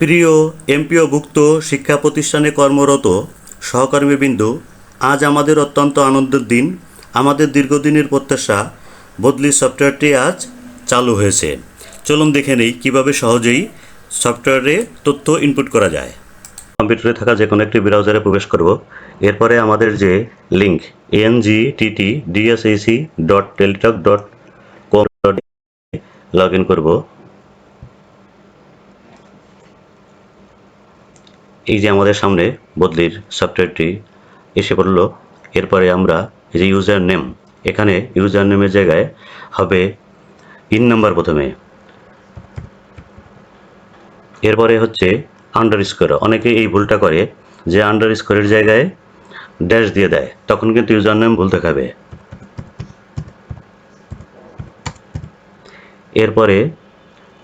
প্রিয় এমপিওভুক্ত শিক্ষা প্রতিষ্ঠানে কর্মরত সহকর্মীবৃন্দ, আজ আমাদের অত্যন্ত আনন্দের দিন। আমাদের দীর্ঘদিনের প্রত্যাশা বদলি সফটওয়্যারটি আজ চালু হয়েছে। চলুন দেখে নেই কীভাবে সহজেই সফটওয়্যারে তথ্য ইনপুট করা যায়। কম্পিউটারে থাকা যে কোনো একটি ব্রাউজারে প্রবেশ করব। এরপরে আমাদের যে লিঙ্ক angttdsac.teletalk.com লগ ইন করব। এই যে আমাদের সামনে বদলির সফটওয়্যারটি এসে পড়ল। এরপরে আমরা এই যে ইউজার নেম, এখানে ইউজার নেমের জায়গায় হবে ইন নাম্বার প্রথমে, এরপরে হচ্ছে আন্ডারস্কোর। অনেকে এই ভুলটা করে যে আন্ডারস্কোরের জায়গায় ড্যাশ দিয়ে দেয়, তখন কিন্তু ইউজার নেম ভুল দেখাবে। এরপরে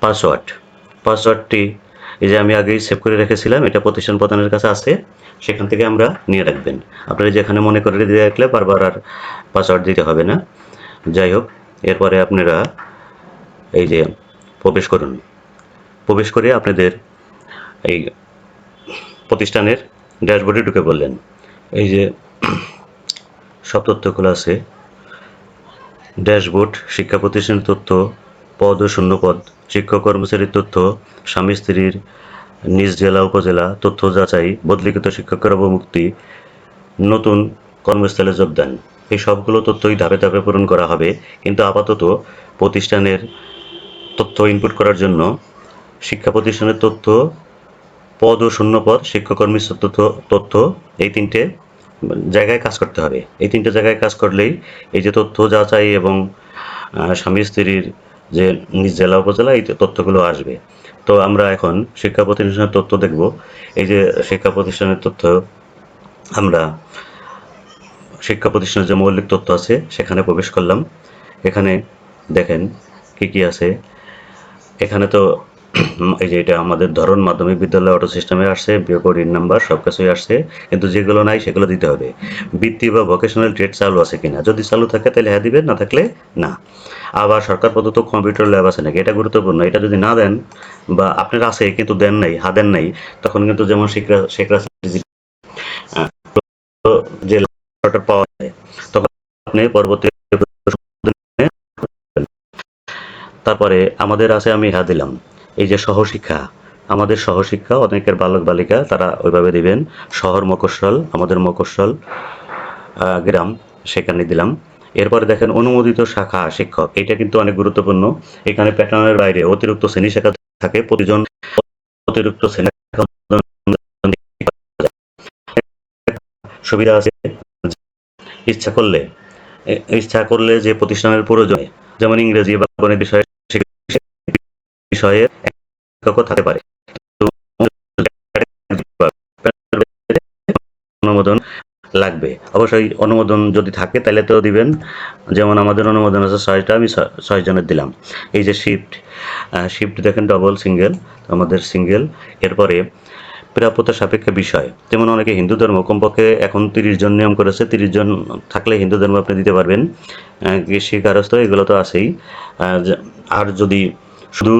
পাসওয়ার্ডটি এই যে আমি আগেই সেভ করে রেখেছিলাম, এটা প্রতিষ্ঠান প্রধানের কাছে আছে, সেখান থেকে আমরা নিয়ে রাখবেন। আপনারা যেখানে মনে করে দিয়ে রাখলে বারবার আর পাসওয়ার্ড দিতে হবে না। যাই হোক, এরপরে আপনারা এই যে প্রবেশ করুন। প্রবেশ করে আপনাদের এই প্রতিষ্ঠানের ড্যাশবোর্ডে ঢুকে পড়লেন। এই যে সব তথ্যগুলো আছে, ড্যাশবোর্ড, শিক্ষা প্রতিষ্ঠানের তথ্য, পদ ও শূন্যপদ, শিক্ষক কর্মচারীর তথ্য, স্বামী স্ত্রীর নিজ জেলা উপজেলা তথ্য যাচাই, বদলিকৃত শিক্ষকের অবমুক্তি, নতুন কর্মস্থলে যোগদান, এই সবগুলো তথ্যই ধাপে ধাপে পূরণ করা হবে। কিন্তু আপাতত প্রতিষ্ঠানের তথ্য ইনপুট করার জন্য শিক্ষা প্রতিষ্ঠানের তথ্য, পদ ও শূন্যপদ, শিক্ষককর্মীর তথ্য, এই তিনটে জায়গায় কাজ করতে হবে। এই তিনটে জায়গায় কাজ করলেই এই যে তথ্য যাচাই এবং স্বামী স্ত্রীর যে নিজ জেলা উপজেলা, এই তথ্যগুলো আসবে। তো আমরা এখন শিক্ষা প্রতিষ্ঠানের তথ্য দেখব। এই যে শিক্ষা প্রতিষ্ঠানের তথ্য, আমরা শিক্ষা প্রতিষ্ঠানের যে মৌলিক তথ্য আছে সেখানে প্রবেশ করলাম। এখানে দেখেন কি কি আছে। এখানে তো এই যে এটা আমাদের ধরন মাধ্যমিক বিদ্যালয় অটো সিস্টেমে আসছে, বিয়োগের ইন নাম্বার সব কিছুই আসছে, কিন্তু যেগুলো নাই সেগুলো দিতে হবে। বৃত্তি বা ভোকেশনাল ট্রেড চালু আছে কিনা, যদি চালু থাকে তাহলে হ্যাঁ দিবেন, না থাকলে না। আবার সরকার প্রদত্ত কম্পিউটার ল্যাব আছে নাকি, এটা গুরুত্বপূর্ণ। এটা যদি না দেন বা আপনার আছে কিন্তু দেন নাই, দেন নাই, তখন কিন্তু যেমন শেখ যে পাওয়া যায়, তখন আপনি পরবর্তী। তারপরে আমাদের আছে, আমি হ্যাঁ দিলাম। এই যে সহশিক্ষা, আমাদের সহশিক্ষা অনেকের বালক বালিকা তারা ওইভাবে দিবেন। শহর মফস্বল, আমাদের মফস্বল গ্রাম, সেখানে দিলাম। এরপরে দেখেন অনুমোদিত শাখা শিক্ষক, এটা কিন্তু অনেক গুরুত্বপূর্ণ। এখানে প্যাটার্নের বাইরে অতিরিক্ত শ্রেণী শাখা থাকে, প্রতিজন অতিরিক্ত শ্রেণী সুবিধা আছে। ইচ্ছা করলে যে প্রতিষ্ঠানের প্রয়োজনে, যেমন ইংরেজি বা গণিত বিষয়ে শিক্ষকও থাকতে পারে। অনুমোদন লাগবে অবশ্যই। অনুমোদন যদি থাকে তাহলে তো দিবেন। যেমন আমাদের অনুমোদন আছে 6টা, আমি 6 জনের দিলাম। এই যে শিফট দেখেন ডবল সিঙ্গেল, আমাদের সিঙ্গেল। এরপরে প্রাপ্যতা সাপেক্ষে বিষয়, যেমন অনেকে হিন্দু ধর্ম, কমপক্ষে এখন 30 জন নিয়ম করেছে, 30 জন থাকলে হিন্দু ধর্ম আপনি দিতে পারবেন। কৃষি কারস্থ এগুলো তো আছেই। আর যদি শুধু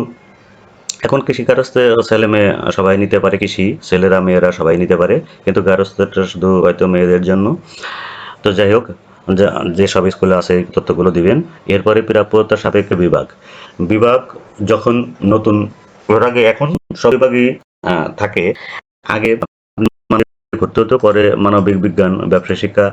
এখন কৃষি কারস্থে ছেলে মেয়ে সবাই নিতে পারে, কৃষি ছেলেরা মেয়েরা সবাই নিতে পারে, কিন্তু কারস্থটা শুধু হয়তো মেয়েদের জন্য। তো যাই হোক, যে সব স্কুলে আছে এই তথ্যগুলো দিবেন। এরপরে প্রাপ্যতা সাপেক্ষে বিভাগ যখন নতুন, ওর আগে এখন সব বিভাগই থাকে। আগে করতে হতো, পরে মানবিক বিজ্ঞান, ব্যবসা শিক্ষা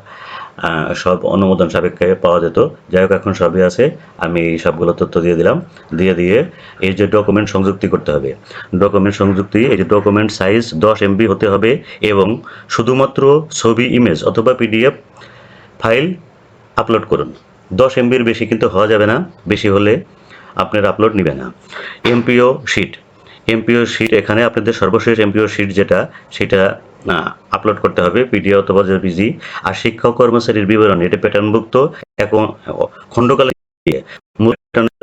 সব অনুমোদন সাপেক্ষে পাওয়া যেত। যাই হোক, এখন সবই আছে। আমি এই সবগুলো তথ্য দিয়ে দিলাম। দিয়ে এই যে ডকুমেন্ট সংযুক্তি করতে হবে, ডকুমেন্ট সংযুক্তি, এই যে ডকুমেন্ট সাইজ 10 MB হতে হবে এবং শুধুমাত্র ছবি, ইমেজ অথবা PDF ফাইল আপলোড করুন। 10 MBর বেশি কিন্তু হওয়া যাবে না, বেশি হলে আপনার আপলোড নেবে না। এমপিও শিট, এখানে আপনাদের সর্বশেষ এমপিও শিট যেটা, সেটা আপলোড করতে হবে, PDF অথবা JPG। আর শিক্ষক কর্মচারীর বিবরণ, এটা প্যাটার্নভুক্ত, এখন খণ্ডকালে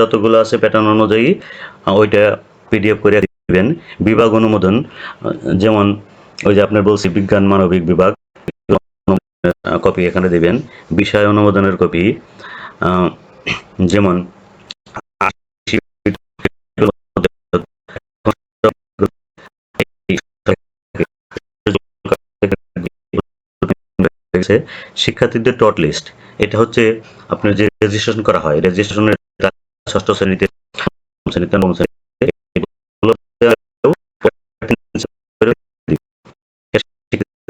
যতগুলো আছে প্যাটার্ন অনুযায়ী ওইটা PDF করে দিবেন। বিভাগ অনুমোদন, যেমন ওই যে আপনার বলছি বিজ্ঞান মানবিক বিভাগ, কপি এখানে দিবেন। বিষয় অনুমোদনের কপি, যেমন হচ্ছে শিক্ষার্থীদের টট লিস্ট। এটা হচ্ছে আপনার যে রেজিস্ট্রেশন করা হয়, রেজিস্ট্রেশনের ষষ্ঠ শ্রেণীতে, শ্রেণীতে, নবম শ্রেণীতে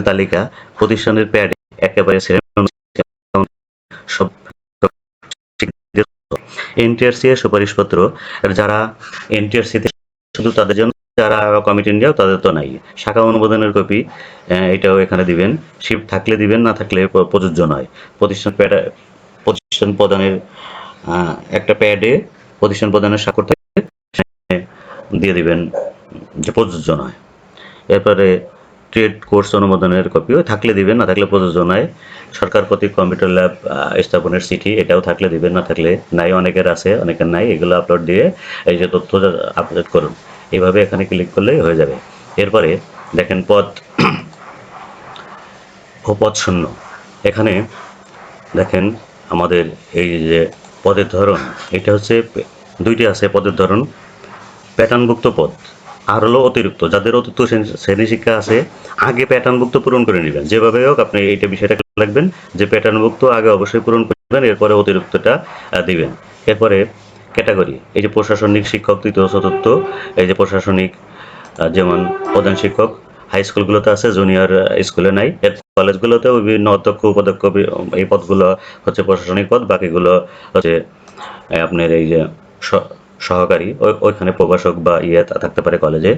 তালিকা প্রতিষ্ঠানের প্যাডে একেবারে সব এনটিআরসি এর সুপারিশপত্র, যারা এনটিআরসি তে শুধু তাদের জন্য, যারা কমিটি ইন্ডিয়াও তাদের তো নাই। শাখা অনুমোদনের কপি এটাও এখানে দিবেন। শিফট থাকলে দিবেন, না থাকলে প্রযোজ্য নয়। প্রতিষ্ঠান প্রদানের একটা প্যাডে প্রতিষ্ঠান প্রদানের স্বাক্ষর দিয়ে দিবেন যে প্রযোজ্য নয়। এরপরে ট্রেড কোর্স অনুমোদনের কপিও থাকলে দিবেন, না থাকলে প্রযোজ্য নয়। সরকার কর্তৃক কম্পিউটার ল্যাব স্থাপনের চিঠি, এটাও থাকলে দিবেন, না থাকলে নাই। অনেকের আছে, অনেকের নাই। এগুলো আপলোড দিয়ে এই যে তথ্য আপলোড করুন। এইভাবে এখানে ক্লিক করলেই হয়ে যাবে। এরপরে দেখেন পদ ও পদ শূন্য। এখানে দেখেন আমাদের এই যে পদের ধরন, এটা হচ্ছে দুইটি আছে পদের ধরন, প্যাটার্নভুক্ত পদ আর হলো অতিরিক্ত। যাদের অতিরিক্ত শ্রেণী শিক্ষা আছে আগে প্যাটার্নভুক্ত পূরণ করে নেবেন। যেভাবে হোক আপনি এইটা বিষয়টা রাখবেন যে প্যাটার্নভুক্ত আগে অবশ্যই পূরণ করবেন, এরপরে অতিরিক্তটা দিবেন। এরপরে ক্যাটাগরি, এই যে প্রশাসনিক শিক্ষক তৃতীয় চতুর্থ, এই যে প্রশাসনিক যেমন প্রধান শিক্ষক হাই স্কুলগুলোতে আছে, জুনিয়র স্কুলে নাই। এর কলেজগুলোতেও বিভিন্ন অধ্যক্ষ উপাধ্যক্ষ এই পদগুলো হচ্ছে প্রশাসনিক পদ, বাকিগুলো হচ্ছে আপনার এই যে সহকারী, ওইখানে প্রভাষক বা থাকতে পারে কলেজে,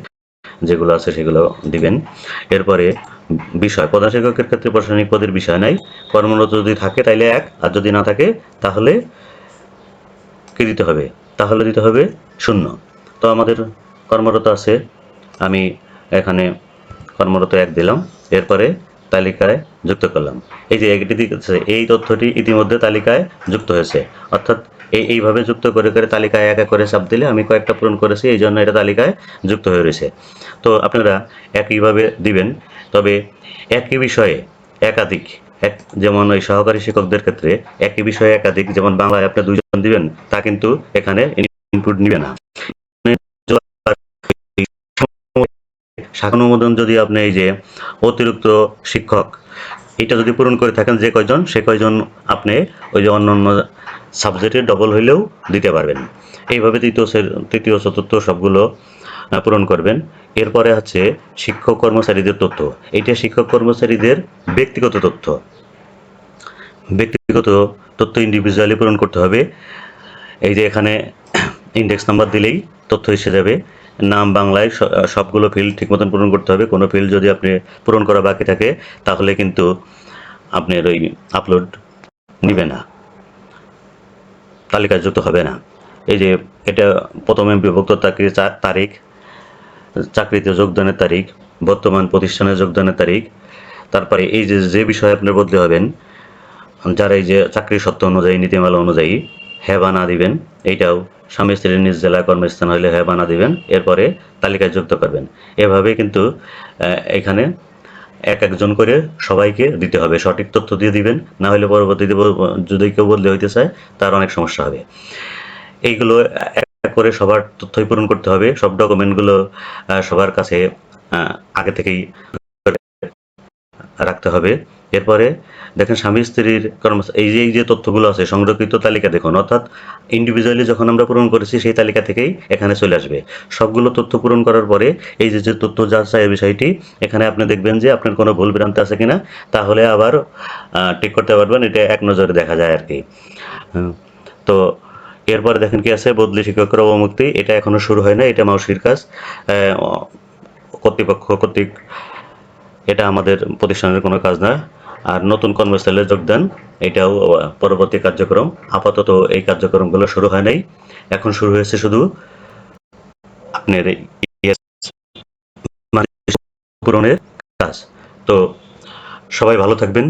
যেগুলো আছে সেগুলো দিবেন। এরপরে বিষয়, প্রধান শিক্ষকের ক্ষেত্রে প্রশাসনিক পদের বিষয় নাই। কর্মরত যদি থাকে তাইলে 1, আর যদি না থাকে তাহলে কি দিতে হবে? তাহলে দিতে হবে 0। তো আমাদের কর্মরত আছে, আমি এখানে কর্মরত 1 দিলাম। এরপরে তালিকায় যুক্ত করলাম। এই যে একটি দিক আছে, এই তথ্যটি ইতিমধ্যে তালিকায় যুক্ত হয়েছে। অর্থাৎ এইভাবে যুক্ত করে করে তালিকায় এক এক করে চাপ দিলে আমি কয়েকটা পূরণ করেছি, এই জন্য এটা তালিকায় যুক্ত হয়ে রয়েছে। তো আপনারা একইভাবে দিবেন, তবে একই বিষয়ে একাধিক, যেমন ওই সহকারী শিক্ষকদের ক্ষেত্রে একই বিষয়ে একাধিক, যেমন বাংলায় আপনি 2 জন দিবেন, তা কিন্তু এখানে ইনপুট নিবে না। শাখা অনুমোদন যদি আপনি এই যে অতিরিক্ত শিক্ষক এটা যদি পূরণ করে থাকেন, যে কয়জন সে কয়জন আপনি ওই যে অন্যান্য সাবজেক্টে ডবল হইলেও দিতে পারবেন। এইভাবে তৃতীয় চতুর্থ সবগুলো পূরণ করবেন। এরপরে হচ্ছে শিক্ষক কর্মচারীদের তথ্য। এটা শিক্ষক কর্মচারীদের ব্যক্তিগত তথ্য। ব্যক্তিগত তথ্য ইন্ডিভিজুয়ালি পূরণ করতে হবে। এই যে এখানে ইন্ডেক্স নাম্বার দিলেই তথ্য এসে যাবে। নাম বাংলায়, সবগুলো ফিল্ড ঠিক মতন পূরণ করতে হবে। কোনো ফিল্ড যদি আপনি পূরণ করা বাকি থাকে তাহলে কিন্তু আপনার ওই আপলোড নিবে না, তালিকাযুক্ত হবে না। এই যে এটা প্রথমে বিভক্ত তারিখ, চাকরিতে যোগদানের তারিখ, বর্তমান প্রতিষ্ঠানে যোগদানের তারিখ, তারপরে এই যে বিষয়ে আপনি বদলে হবেন, যারা এই যে চাকরির শর্ত অনুযায়ী, নীতিমালা অনুযায়ী হ্যাঁ বা না দিবেন। এইটাও স্বামী স্ত্রীর নিজ জেলা কর্মস্থান হলে হ্যাঁ বা না দিবেন, এরপরে তালিকায় যুক্ত করবেন। এভাবে কিন্তু এখানে এক একজন করে সবাইকে দিতে হবে। সঠিক তথ্য দিয়ে দিবেন, না হলে পরবর্তীতে যদি কেউ বদলে হইতে চায় তার অনেক সমস্যা হবে। এইগুলো এক এক করে সবার তথ্যই পূরণ করতে হবে। সব ডকুমেন্টগুলো সবার কাছে আগে থেকেই রাখতে হবে। এরপরে দেখেন স্বামী স্ত্রীর এই যে তথ্যগুলো আছে সংরক্ষিত তালিকা দেখুন, অর্থাৎ ইন্ডিভিজুয়ালি যখন আমরা পূরণ করেছি সেই তালিকা থেকেই এখানে চলে আসবে। সবগুলো তথ্য পূরণ করার পরে এই যে তথ্য যাচাই বিষয়টি, এখানে আপনি দেখবেন যে আপনার কোনো ভুল ভ্রান্তি আছে কিনা, তাহলে আবার ঠিক করতে পারবেন। এটা এক নজরে দেখা যায় আর কি। তো এরপরে দেখেন কি আছে, বদলি শিক্ষকের অবমুক্তি। এটা এখনো শুরু হয় না, এটা মাউসির কাজ কর্তৃপক্ষ কর্তৃক, এটা আমাদের প্রতিষ্ঠানের কোনো কাজ না। আর নতুন কর্মস্থলে যোগদান, এটাও পরবর্তী কার্যক্রম। আপাতত এই কার্যক্রমগুলো শুরু হয় নাই, এখন শুরু হয়েছে শুধু আপনার পূরণের কাজ। তো সবাই ভালো থাকবেন।